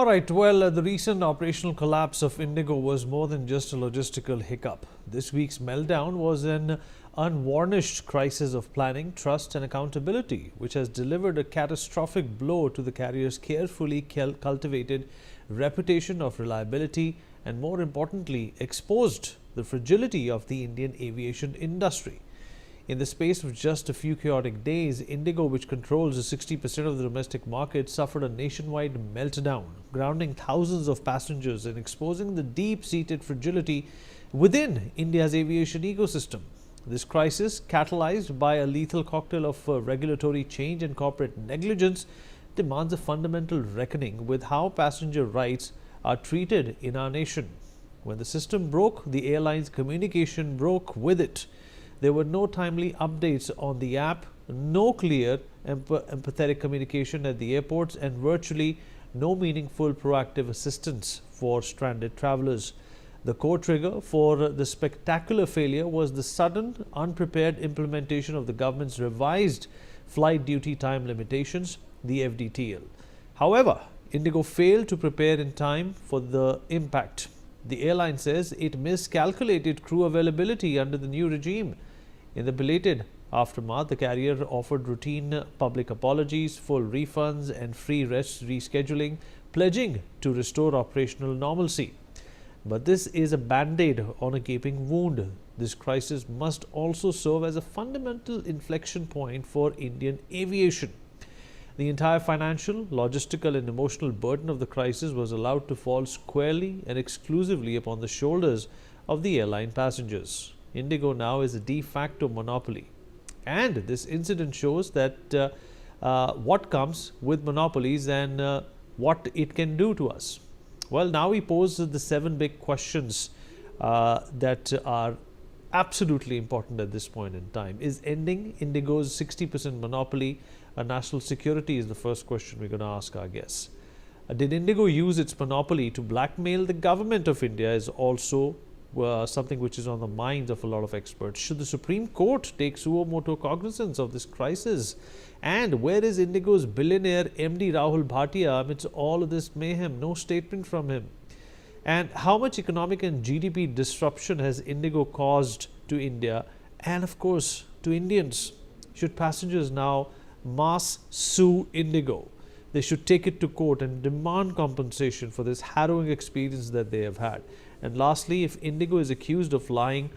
All right, well, the recent operational collapse of IndiGo was more than just a logistical hiccup. This week's meltdown was an unvarnished crisis of planning, trust and accountability, which has delivered a catastrophic blow to the carrier's carefully cultivated reputation of reliability and, more importantly, exposed the fragility of the Indian aviation industry. In the space of just a few chaotic days, IndiGo, which controls 60% of the domestic market, suffered a nationwide meltdown, grounding thousands of passengers and exposing the deep-seated fragility within India's aviation ecosystem. This crisis, catalyzed by a lethal cocktail of regulatory change and corporate negligence, demands a fundamental reckoning with how passenger rights are treated in our nation. When the system broke, the airline's communication broke with it. There were no timely updates on the app, no clear, empathetic communication at the airports, and virtually no meaningful proactive assistance for stranded travelers. The core trigger for the spectacular failure was the sudden, unprepared implementation of the government's revised flight duty time limitations, the FDTL. However, IndiGo failed to prepare in time for the impact. The airline says it miscalculated crew availability under the new regime. In the belated aftermath, the carrier offered routine public apologies, full refunds and free rest rescheduling, pledging to restore operational normalcy. But this is a band-aid on a gaping wound. This crisis must also serve as a fundamental inflection point for Indian aviation. The entire financial, logistical and emotional burden of the crisis was allowed to fall squarely and exclusively upon the shoulders of the airline passengers. IndiGo now is a de facto monopoly. And this incident shows that what comes with monopolies and what it can do to us. Well, now we pose the 7 big questions that are absolutely important at this point in time. Is ending IndiGo's 60% monopoly a national security is the first question we're going to ask our guests. Did IndiGo use its monopoly to blackmail the government of India is also something which is on the minds of a lot of experts. Should the Supreme Court take suo motu cognizance of this crisis? And where is IndiGo's billionaire MD Rahul Bhatia amidst all of this mayhem? No statement from him. And how much economic and GDP disruption has IndiGo caused to India and, of course, to Indians? Should passengers now mass sue IndiGo? They should take it to court and demand compensation for this harrowing experience that they have had. And lastly, if IndiGo is accused of lying,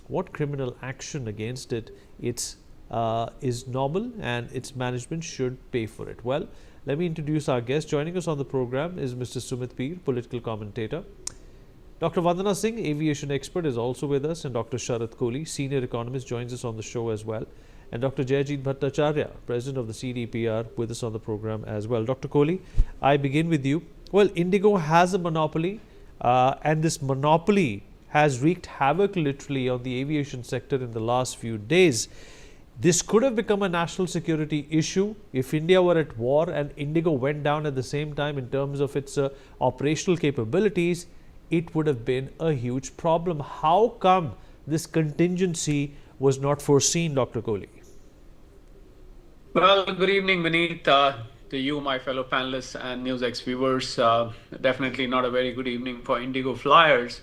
what criminal action against it is normal and its management should pay for it? Well, let me introduce our guest. Joining us on the program is Mr. Sumit Peer, political commentator. Dr. Vandana Singh, aviation expert, is also with us, and Dr. Sharat Kohli, senior economist, joins us on the show as well. And Dr. Jayajit Bhattacharya, president of the CDPR, with us on the program as well. Dr. Kohli, I begin with you. Well, IndiGo has a monopoly. And this monopoly has wreaked havoc literally on the aviation sector in the last few days. This could have become a national security issue if India were at war and IndiGo went down at the same time in terms of its operational capabilities. It would have been a huge problem. How come this contingency was not foreseen, Dr. Kohli? Well, good evening, Vineet. To you, my fellow panelists and NewsX viewers. Definitely not a very good evening for IndiGo flyers.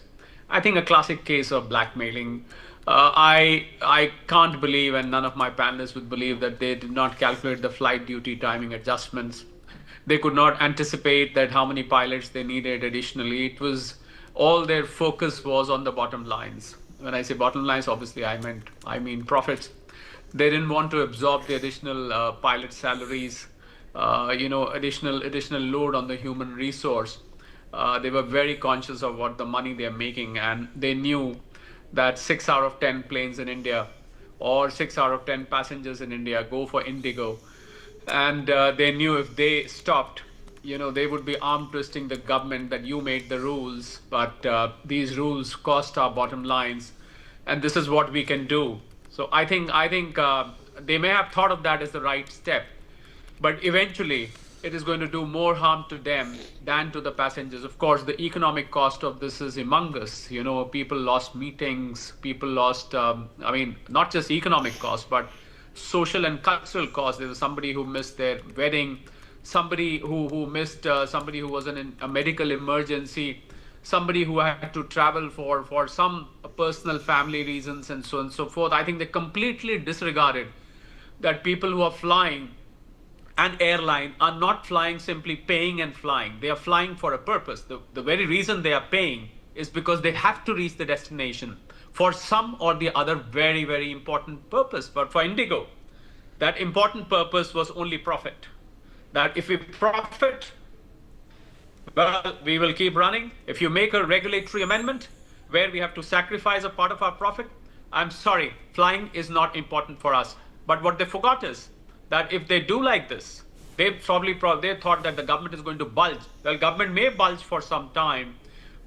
I think a classic case of blackmailing. I can't believe, and none of my panelists would believe, that they did not calculate the flight duty timing adjustments. They could not anticipate that how many pilots they needed additionally. It was all their focus was on the bottom lines. When I say bottom lines, obviously I mean profits. They didn't want to absorb the additional pilot salaries. Additional load on the human resource. They were very conscious of what the money they're making, and they knew that 6 out of 10 planes in India or 6 out of 10 passengers in India go for IndiGo. And they knew if they stopped, they would be arm twisting the government that you made the rules, but these rules cost our bottom lines, and this is what we can do. So I think they may have thought of that as the right step. But eventually, it is going to do more harm to them than to the passengers. Of course, the economic cost of this is humongous. People lost meetings, people lost, not just economic cost, but social and cultural cost. There was somebody who missed their wedding. somebody who missed, somebody who was in a medical emergency, somebody who had to travel for some personal family reasons and so on and so forth. I think they completely disregarded that people who are flying an airline are not flying simply paying and flying. They are flying for a purpose. The very reason they are paying is because they have to reach the destination for some or the other very, very important purpose. But for IndiGo, that important purpose was only profit. That if we profit, well, we will keep running. If you make a regulatory amendment where we have to sacrifice a part of our profit, I'm sorry, flying is not important for us. But what they forgot is that if they do like this, they thought that the government is going to bulge. Well, government may bulge for some time,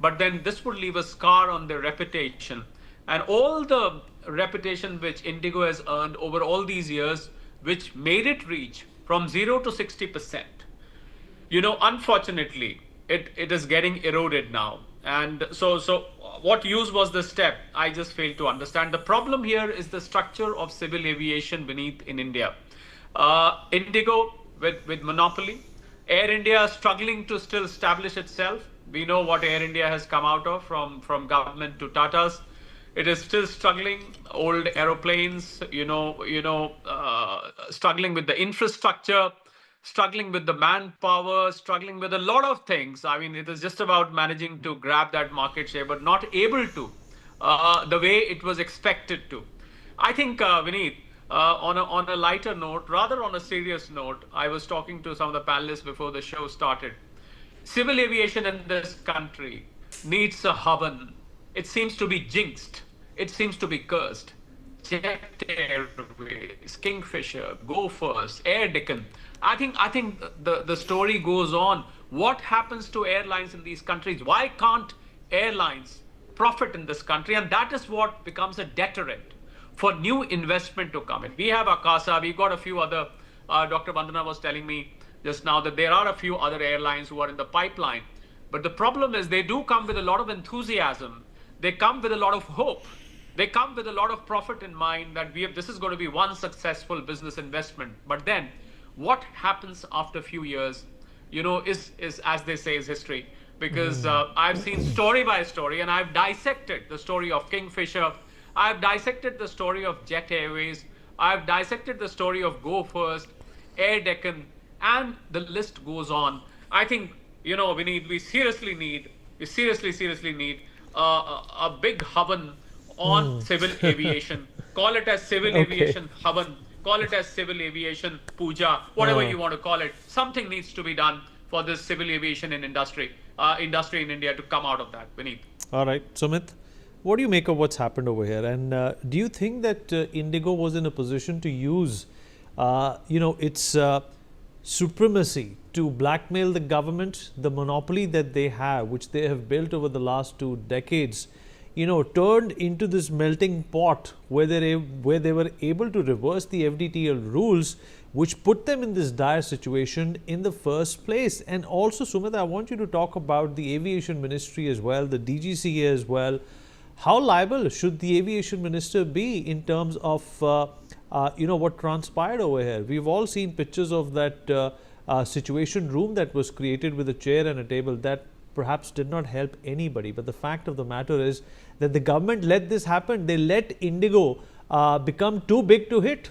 but then this would leave a scar on their reputation. And all the reputation which IndiGo has earned over all these years, which made it reach from 0 to 60%. Unfortunately, it is getting eroded now. And so what use was this step? I just fail to understand. The problem here is the structure of civil aviation beneath in India. IndiGo with monopoly, Air India struggling to still establish itself. We know what Air India has come out of from government to Tata's. It is still struggling. Old aeroplanes, struggling with the infrastructure, struggling with the manpower, struggling with a lot of things. I mean, it is just about managing to grab that market share, but not able to the way it was expected to. I think, Vineet, on a lighter note, rather on a serious note, I was talking to some of the panelists before the show started. Civil aviation in this country needs a havan. It seems to be jinxed. It seems to be cursed. Jet Airways, Kingfisher, Go First, Air Deccan. I think the story goes on. What happens to airlines in these countries? Why can't airlines profit in this country? And that is what becomes a deterrent for new investment to come in. We have Akasa, we've got a few other, Dr. Vandana was telling me just now that there are a few other airlines who are in the pipeline. But the problem is they do come with a lot of enthusiasm. They come with a lot of hope. They come with a lot of profit in mind that this is going to be one successful business investment. But then what happens after a few years, is as they say, is history. Because I've seen story by story, and I've dissected the story of Kingfisher. I've dissected the story of Jet Airways. I've dissected the story of Go First, Air Deccan, and the list goes on. I think, we seriously need a big havan on civil aviation. Call it as civil aviation havan. Call it as civil aviation puja, whatever you want to call it. Something needs to be done for this civil aviation and industry in India to come out of that. Vineet. All right, Sumit, what do you make of what's happened over here? And do you think that IndiGo was in a position to use, its supremacy to blackmail the government, the monopoly that they have, which they have built over the last 2 decades, turned into this melting pot where they were able to reverse the FDTL rules, which put them in this dire situation in the first place? And also, Sumit, I want you to talk about the Aviation Ministry as well, the DGCA as well. How liable should the Aviation Minister be in terms of, what transpired over here? We've all seen pictures of that situation room that was created with a chair and a table that perhaps did not help anybody. But the fact of the matter is that the government let this happen. They let IndiGo become too big to hit.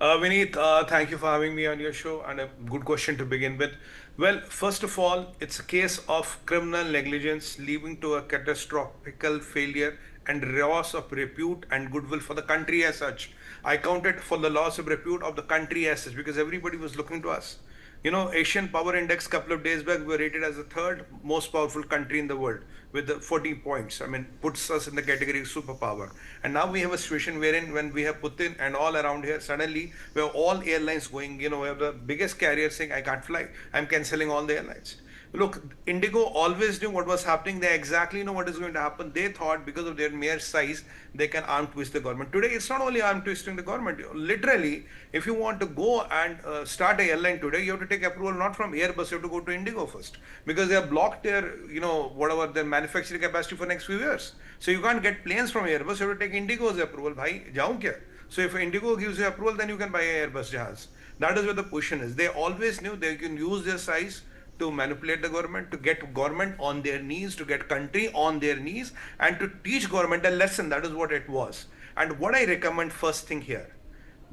Vineet, thank you for having me on your show, and a good question to begin with. Well, first of all, it's a case of criminal negligence leading to a catastrophic failure and loss of repute and goodwill for the country as such. I counted for the loss of repute of the country as such because everybody was looking to us. Asian Power Index couple of days back, we were rated as the 3rd most powerful country in the world with the 40 points. I mean, puts us in the category of superpower. And now we have a situation wherein when we have Putin and all around here, suddenly we have all airlines going, we have the biggest carrier saying, I can't fly. I'm cancelling all the airlines. Look, IndiGo always knew what was happening. They exactly know what is going to happen. They thought because of their mere size, they can arm twist the government. Today, it's not only arm twisting the government. Literally, if you want to go and start an airline today, you have to take approval not from Airbus, you have to go to IndiGo first. Because they have blocked their, their manufacturing capacity for next few years. So you can't get planes from Airbus, you have to take IndiGo's approval. Bhai, jaun kya? So if IndiGo gives you approval, then you can buy an Airbus jahaz. That is where the position is. They always knew they can use their size to manipulate the government, to get government on their knees, to get country on their knees, and to teach government a lesson. That is what it was. And what I recommend first thing here,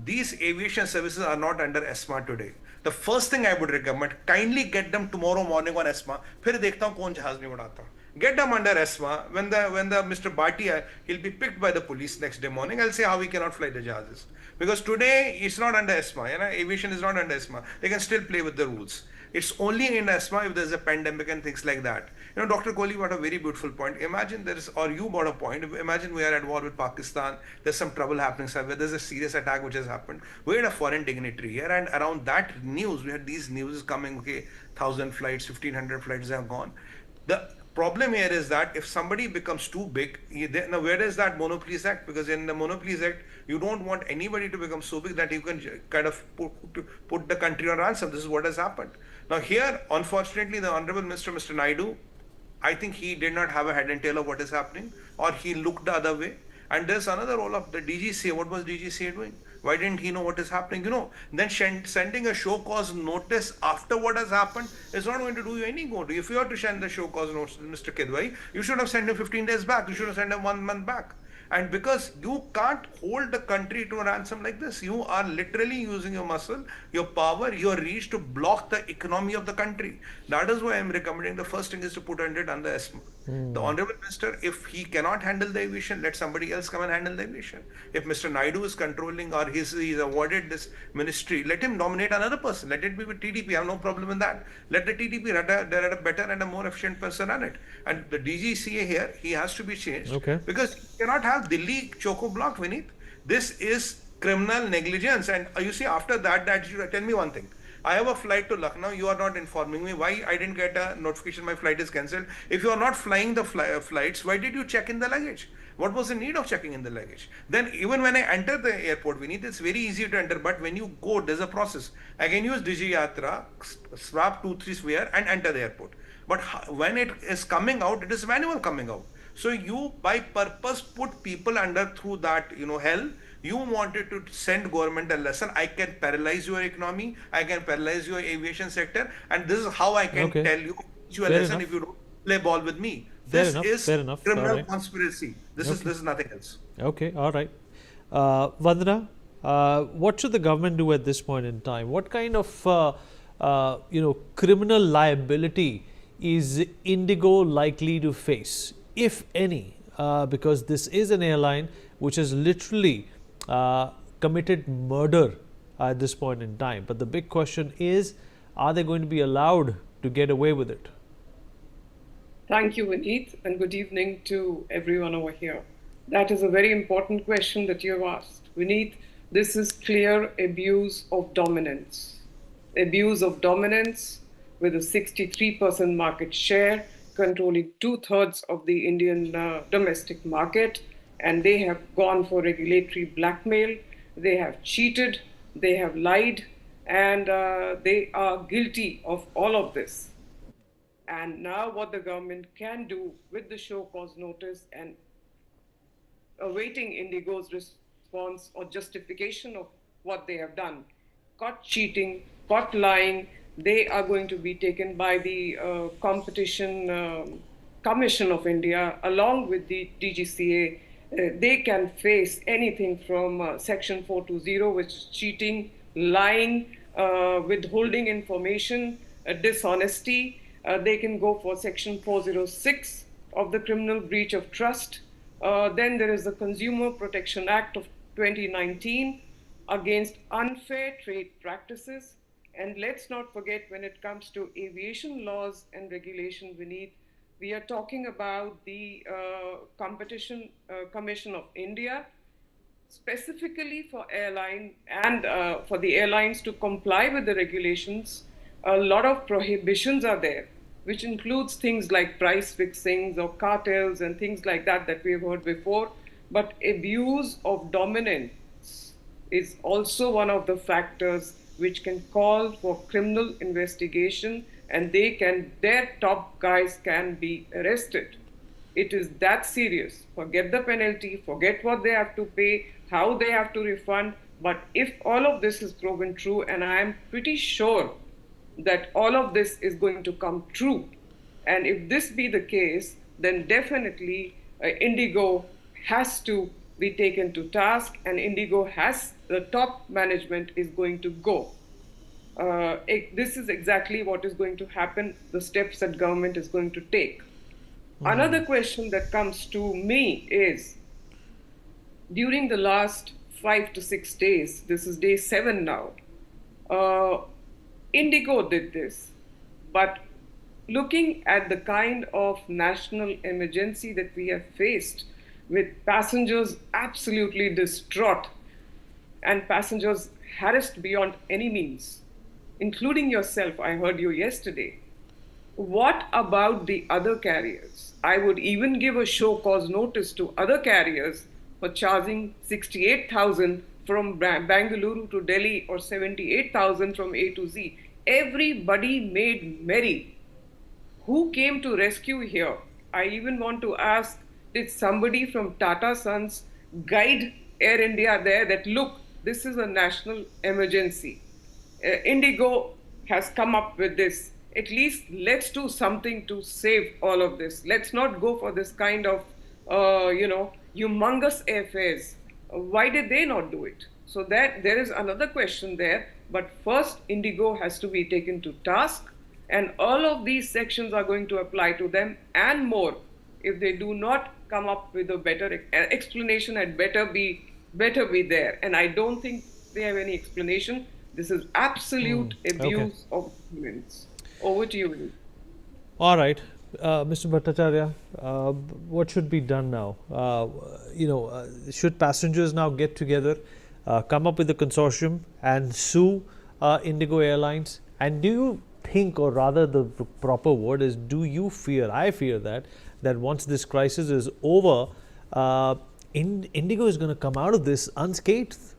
these aviation services are not under ESMA today. The first thing I would recommend, kindly get them tomorrow morning on ESMA. फिर देखता हूँ कौन जहाज नहीं उड़ाता. Get them under ESMA. When the Mr. Bhatia, he'll be picked by the police next day morning. I'll say how he cannot fly the jahazes. Because today it's not under ESMA. You know, aviation is not under ESMA. They can still play with the rules. It's only in ESMA if there's a pandemic and things like that. You know, Dr. Kohli brought a very beautiful point. Imagine there is, or you brought a point. Imagine we are at war with Pakistan. There's some trouble happening somewhere. There's a serious attack which has happened. We had a foreign dignitary here, and around that news, we had these news coming. Okay, 1,000 flights, 1,500 flights have gone. The problem here is that if somebody becomes too big, now where is that Monopolies Act? Because in the Monopolies Act, you don't want anybody to become so big that you can kind of put the country on ransom. This is what has happened. Now here, unfortunately, the Honorable Mr. Naidu, I think he did not have a head and tail of what is happening, or he looked the other way. And there's another role of the DGCA. What was DGCA doing? Why didn't he know what is happening? You know, then sending a show cause notice after what has happened is not going to do you any good. If you are to send the show cause notice to Mr. Kidwai, you should have sent him 15 days back. You should have sent him 1 month back. And because you can't hold the country to a ransom like this, you are literally using your muscle, your power, your reach to block the economy of the country. That is why I am recommending the first thing is to put it under ESMA. The Honorable Minister, if he cannot handle the aviation, let somebody else come and handle the aviation. If Mr. Naidu is controlling or he's awarded this ministry, let him nominate another person. Let it be with TDP. I have no problem in that. Let the TDP run a better and a more efficient person run it. And the DGCA here, he has to be changed. Okay. Because you cannot have Delhi Choco Block, Vineet. This is criminal negligence. And you see, after that you tell me one thing. I have a flight to Lucknow. You are not informing me why I didn't get a notification my flight is cancelled. If you are not flying the flights, why did you check in the luggage? What was the need of checking in the luggage? Then even when I enter the airport, Vineet, it's very easy to enter. But when you go, there's a process. I can use DigiYatra, swap 2-3 sphere and enter the airport. But when it is coming out, it is manual coming out. So you by purpose put people under through that, hell. You wanted to send government a lesson. I can paralyze your economy. I can paralyze your aviation sector. And this is how I can tell you a lesson if you don't play ball with me. This is criminal conspiracy. This is nothing else. Okay, all right. Vandana, what should the government do at this point in time? What kind of criminal liability is IndiGo likely to face, if any? Because this is an airline which has literally committed murder at this point in time. But the big question is, are they going to be allowed to get away with it? Thank you, Vineet, and good evening to everyone over here. That is a very important question that you have asked. Vineet, this is clear abuse of dominance. Abuse of dominance with a 63% market share, controlling 2/3 of the Indian domestic market. And they have gone for regulatory blackmail, they have cheated, they have lied, and they are guilty of all of this. And now what the government can do with the show cause notice and awaiting IndiGo's response or justification of what they have done. Caught cheating, caught lying, they are going to be taken by the Competition Commission of India along with the DGCA. They can face anything from Section 420, which is cheating, lying, withholding information, dishonesty. They can go for Section 406 of the criminal breach of trust. Then there is the Consumer Protection Act of 2019 against unfair trade practices. And let's not forget, when it comes to aviation laws and regulation, Vineet, we are talking about the Competition Commission of India, specifically for airline and for the airlines to comply with the regulations. A lot of prohibitions are there, which includes things like price fixings or cartels and things like that that we've heard before. But abuse of dominance is also one of the factors which can call for criminal investigation, and their top guys can be arrested. It is that serious. Forget the penalty, forget what they have to pay, how they have to refund. But if all of this is proven true, and I am pretty sure that all of this is going to come true, and if this be the case, then definitely Indigo has to be taken to task, and the top management is going to go. This is exactly what is going to happen, the steps that government is going to take. Another question that comes to me is, during the last 5 to 6 days, this is day 7 now, Indigo did this, but looking at the kind of national emergency that we have faced, with passengers absolutely distraught and passengers harassed beyond any means, including yourself, I heard you yesterday. What about the other carriers? I would even give a show cause notice to other carriers for charging 68,000 from Bangalore to Delhi or 78,000 from A to Z. Everybody made merry. Who came to rescue here? I even want to ask, did somebody from Tata Sons guide Air India there that, look, this is a national emergency? Indigo has come up with this. At least let's do something to save all of this. Let's not go for this kind of, humongous airfares. Why did they not do it? So that there is another question there. But first, Indigo has to be taken to task, and all of these sections are going to apply to them and more. If they do not come up with a better explanation, had better be there. And I don't think they have any explanation. This is absolute abuse of humans. Over to you, Vinny. All right, Mr. Bhattacharya, what should be done now? Should passengers now get together, come up with a consortium and sue Indigo Airlines? And do you think, or rather the proper word is, do you fear, I fear that once this crisis is over, Indigo is going to come out of this unscathed?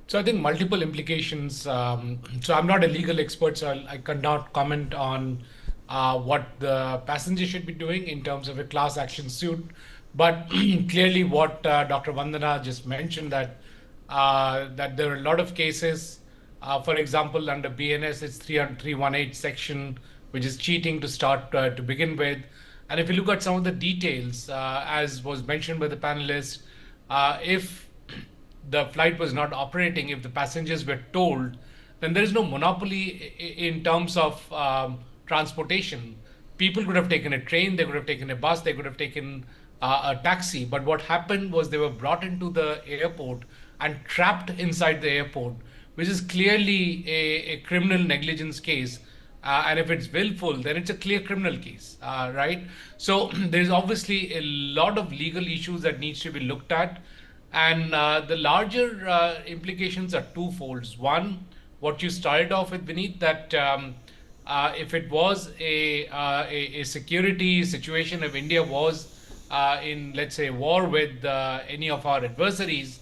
So I think multiple implications. So I'm not a legal expert, so I cannot comment on what the passenger should be doing in terms of a class action suit. But clearly what Dr. Vandana just mentioned, that there are a lot of cases, for example, under BNS, it's 318 section, which is cheating to start to begin with. And if you look at some of the details, as was mentioned by the panelists, if the flight was not operating, if the passengers were told, then there is no monopoly in terms of transportation. People could have taken a train, they could have taken a bus, they could have taken a taxi. But what happened was they were brought into the airport and trapped inside the airport, which is clearly a criminal negligence case. And if it's willful, then it's a clear criminal case, right? So there's obviously a lot of legal issues that needs to be looked at. And the larger implications are twofold. One, what you started off with, Vineet, that if it was a security situation, if India was in, let's say, war with any of our adversaries,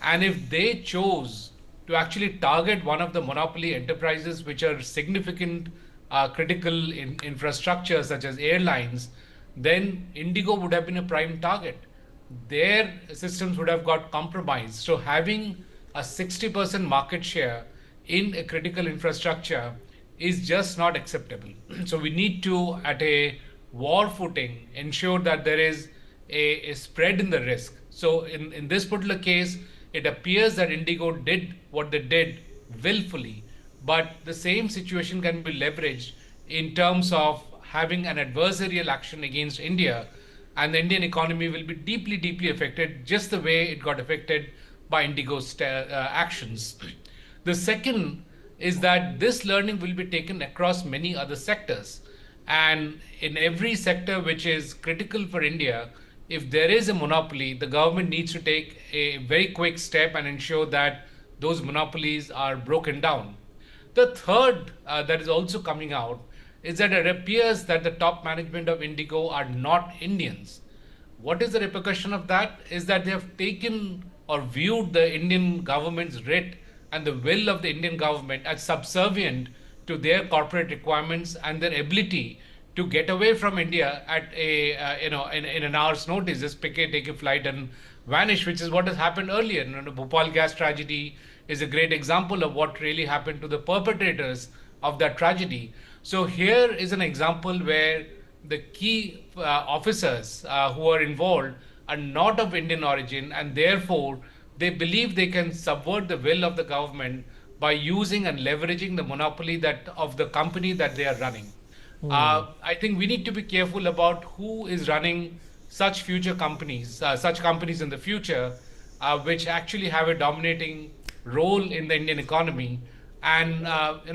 and if they chose to actually target one of the monopoly enterprises which are significant critical infrastructure such as airlines, then Indigo would have been a prime target. Their systems would have got compromised. So having a 60% market share in a critical infrastructure is just not acceptable. So we need to, at a war footing, ensure that there is a spread in the risk. So in this particular case, it appears that Indigo did what they did willfully, but the same situation can be leveraged in terms of having an adversarial action against India, and the Indian economy will be deeply, deeply affected, just the way it got affected by Indigo's actions. The second is that this learning will be taken across many other sectors. And in every sector which is critical for India, if there is a monopoly, the government needs to take a very quick step and ensure that those monopolies are broken down. The third that is also coming out is that it appears that the top management of Indigo are not Indians. What is the repercussion of that? Is that they have taken or viewed the Indian government's writ and the will of the Indian government as subservient to their corporate requirements and their ability to get away from India at in an hour's notice, just take a flight and vanish, which is what has happened earlier. The Bhopal gas tragedy is a great example of what really happened to the perpetrators of that tragedy. So here is an example where the key officers who are involved are not of Indian origin, and therefore they believe they can subvert the will of the government by using and leveraging the monopoly that of the company that they are running. I think we need to be careful about who is running such future companies, such companies in the future, which actually have a dominating role in the Indian economy, and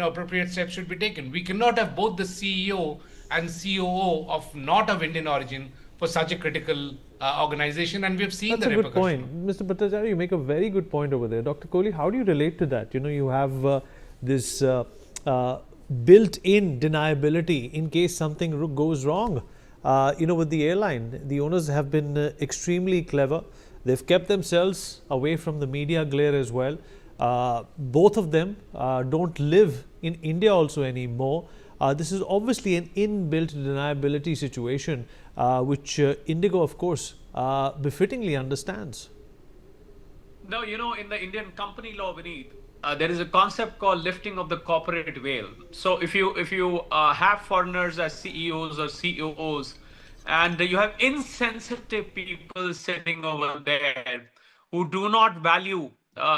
appropriate steps should be taken. We cannot have both the CEO and COO of not of Indian origin for such a critical organization, and we've seen That's the a good repercussions. point. Mr. Bhattacharya, you make a very good point over there. Dr. Kohli, how do you relate to that? You have this built-in deniability in case something goes wrong. With the airline, the owners have been extremely clever. They've kept themselves away from the media glare as well. Both of them don't live in India also anymore. This is obviously an inbuilt deniability situation, which IndiGo, of course, befittingly understands. No, in the Indian company law, Vineet, there is a concept called lifting of the corporate veil. So if you have foreigners as CEOs or COOs, and you have insensitive people sitting over there who do not value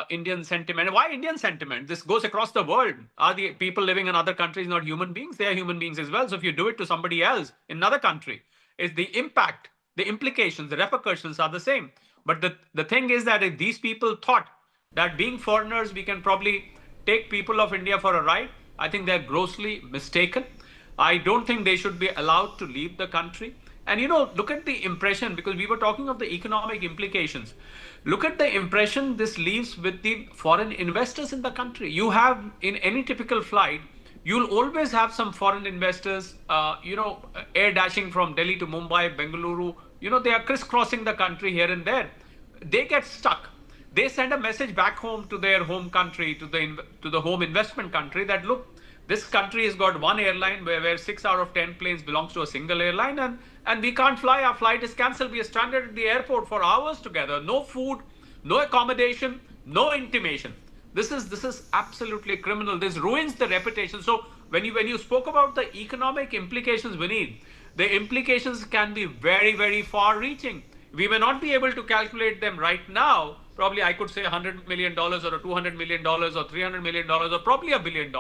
Indian sentiment. Why Indian sentiment? This goes across the world. Are the people living in other countries not human beings? They are human beings as well. So if you do it to somebody else in another country, is the impact, the implications, the repercussions are the same. But the thing is that if these people thought that being foreigners, we can probably take people of India for a ride, I think they're grossly mistaken. I don't think they should be allowed to leave the country. And look at the impression, because we were talking of the economic implications. Look at the impression this leaves with the foreign investors in the country. You have, in any typical flight, you'll always have some foreign investors, air dashing from Delhi to Mumbai, Bengaluru. They are crisscrossing the country here and there. They get stuck. They send a message back home to their home country, to the home investment country, that look, this country has got one airline where 6 out of 10 planes belongs to a single airline, and we can't fly. Our flight is cancelled. We are stranded at the airport for hours together. No food, no accommodation, no intimation. This is absolutely criminal. This ruins the reputation. So when you spoke about the economic implications, Vineet, the implications can be very, very far-reaching. We may not be able to calculate them right now. Probably I could say $100 million or $200 million or $300 million or probably $1 billion.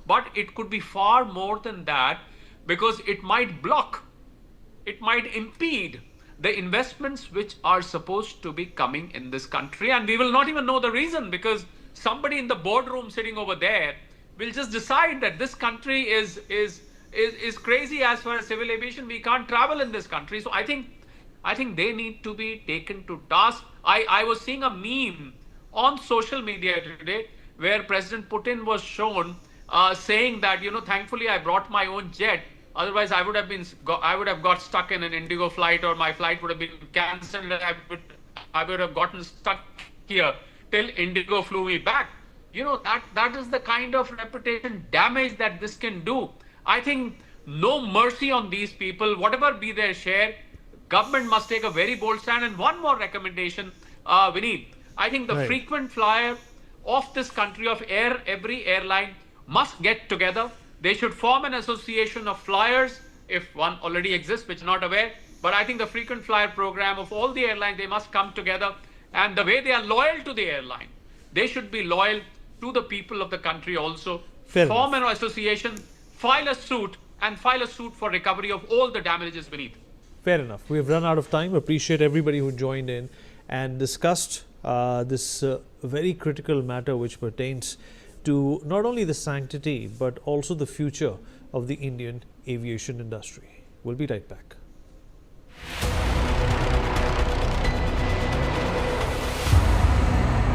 But it could be far more than that, because it might block, it might impede the investments which are supposed to be coming in this country. And we will not even know the reason, because somebody in the boardroom sitting over there will just decide that this country is crazy as far as civil aviation. We can't travel in this country. So I think they need to be taken to task. I was seeing a meme on social media today where President Putin was shown saying that, thankfully I brought my own jet. Otherwise, I would have got stuck in an IndiGo flight, or my flight would have been cancelled. I would have gotten stuck here till IndiGo flew me back. That is the kind of reputation damage that this can do. I think no mercy on these people, whatever be their share. Government must take a very bold stand. And one more recommendation, Vineet. I think the frequent flyer of this country, of every airline, must get together. They should form an association of flyers, if one already exists, which is not aware. But I think the frequent flyer program of all the airlines, they must come together. And the way they are loyal to the airline, they should be loyal to the people of the country also. Form an association, file a suit, and file a suit for recovery of all the damages beneath. Fair enough. We have run out of time. Appreciate everybody who joined in and discussed this very critical matter, which pertains to not only the sanctity but also the future of the Indian aviation industry. We'll be right back.